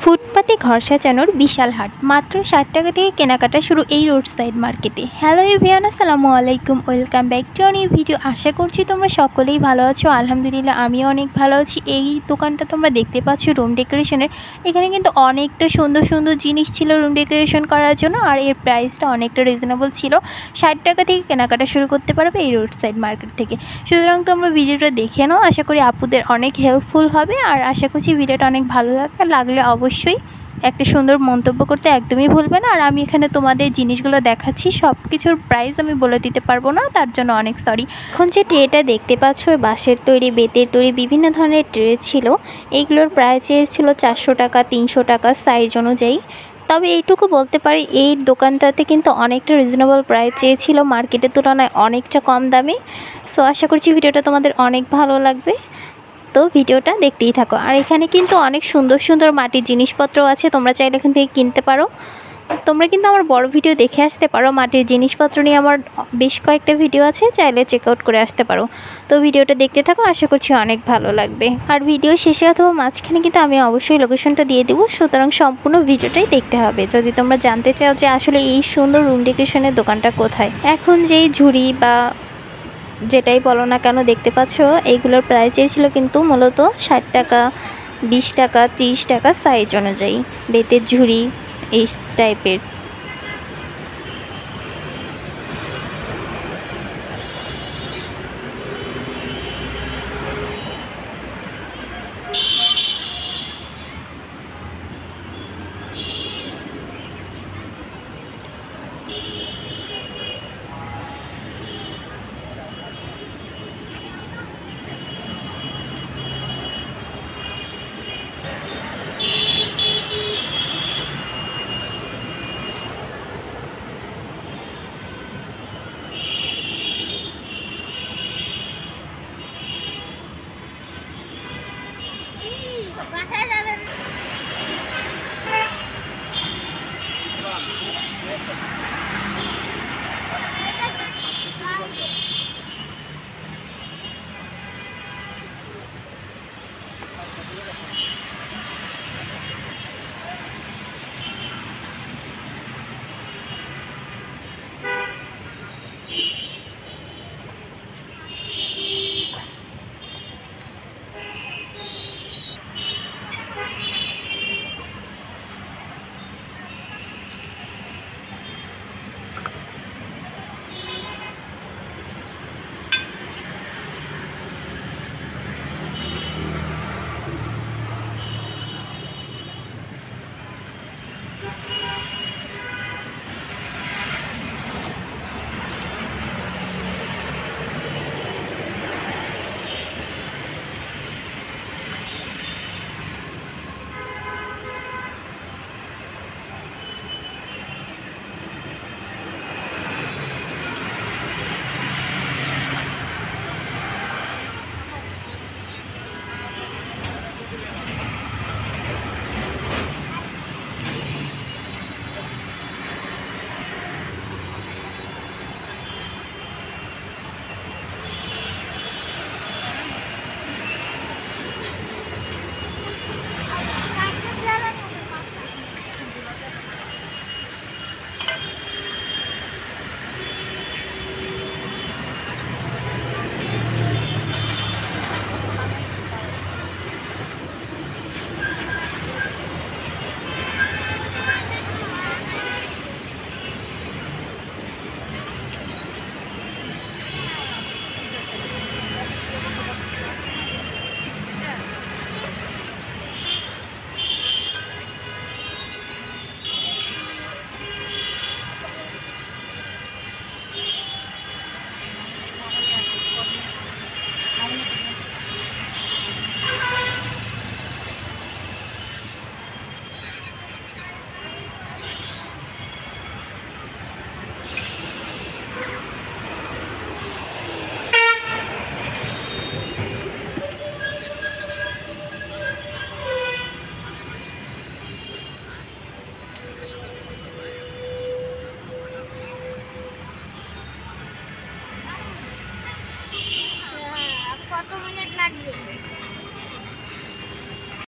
ফুটপাতে ঘর সাজানোর বিশাল হাট, মাত্র ৬০ টাকা থেকে কেনাকাটা শুরু এই রোড সাইড মার্কেটে। হ্যালো এভরিওয়ান, আসসালামু আলাইকুম, welcome back to a new video. আশা করছি তোমরা সকলেই ভালো আছো। আলহামদুলিল্লাহ আমিও অনেক ভালো আছি। এই দোকানটা তোমরা দেখতে পাচ্ছ রুম ডেকোরেশনের। এখানে কিন্তু অনেকটা সুন্দর সুন্দর জিনিস ছিল রুম ডেকোরেশন করার জন্য, আর এর প্রাইসটা অনেকটা রিজনেবল ছিল। ৬০ টাকা থেকে কেনাকাটা শুরু করতে পারবে এই রোড সাইড মার্কেট থেকে। সুতরাং তোমরা ভিডিওটা দেখে নাও, আশা করি আপুদের অনেক হেল্পফুল হবে। আর আশা করছি ভিডিওটা অনেক ভালো লাগলে অবশ্যই একটা সুন্দর মন্তব্য করতে একদমই ভুলবে না। আর আমি এখানে তোমাদের জিনিসগুলো দেখাচ্ছি, সব কিছুর প্রাইস আমি বলে দিতে পারবো না, তার জন্য অনেক সরি। এখন যে ট্রেটা দেখতে পাচ্ছ বাঁশের তৈরি, বেতের তৈরি বিভিন্ন ধরনের ট্রে ছিল। এইগুলোর প্রাইস ছিল ৪০০ টাকা, ৩০০ টাকা সাইজ অনুযায়ী। তবে এইটুকু বলতে পারি, এই দোকানটাতে কিন্তু অনেকটা রিজনেবল প্রাইস চেয়েছিল, মার্কেটের তুলনায় অনেকটা কম দামে। সো আশা করছি ভিডিওটা তোমাদের অনেক ভালো লাগবে, তো ভিডিওটা দেখতেই থাকো। আর এখানে কিন্তু অনেক সুন্দর সুন্দর মাটির জিনিসপত্র আছে, তোমরা চাইলে এখান থেকে কিনতে পারো। তোমরা কিন্তু আমার বড় ভিডিও দেখে আসতে পারো, মাটির জিনিসপত্র নিয়ে আমার বেশ কয়েকটা ভিডিও আছে, চাইলে চেক আউট করে আসতে পারো। তো ভিডিওটা দেখতে থাকো, আশা করছি অনেক ভালো লাগবে। আর ভিডিও শেষে অথবা মাঝখানে কিন্তু আমি অবশ্যই লোকেশনটা দিয়ে দেবো, সুতরাং সম্পূর্ণ ভিডিওটাই দেখতে হবে যদি তোমরা জানতে চাও যে আসলে এই সুন্দর রুম ডেকোরেশনের দোকানটা কোথায়। এখন যেই ঝুড়ি বা যেটাই বলো না কেন দেখতে পাচ্ছ, এইগুলোর প্রাইস ছিল কিন্তু মূলত ৬০ টাকা, ২০ টাকা, ৩০ টাকা সাইজ অনুযায়ী। বেতের ঝুড়ি এই টাইপের।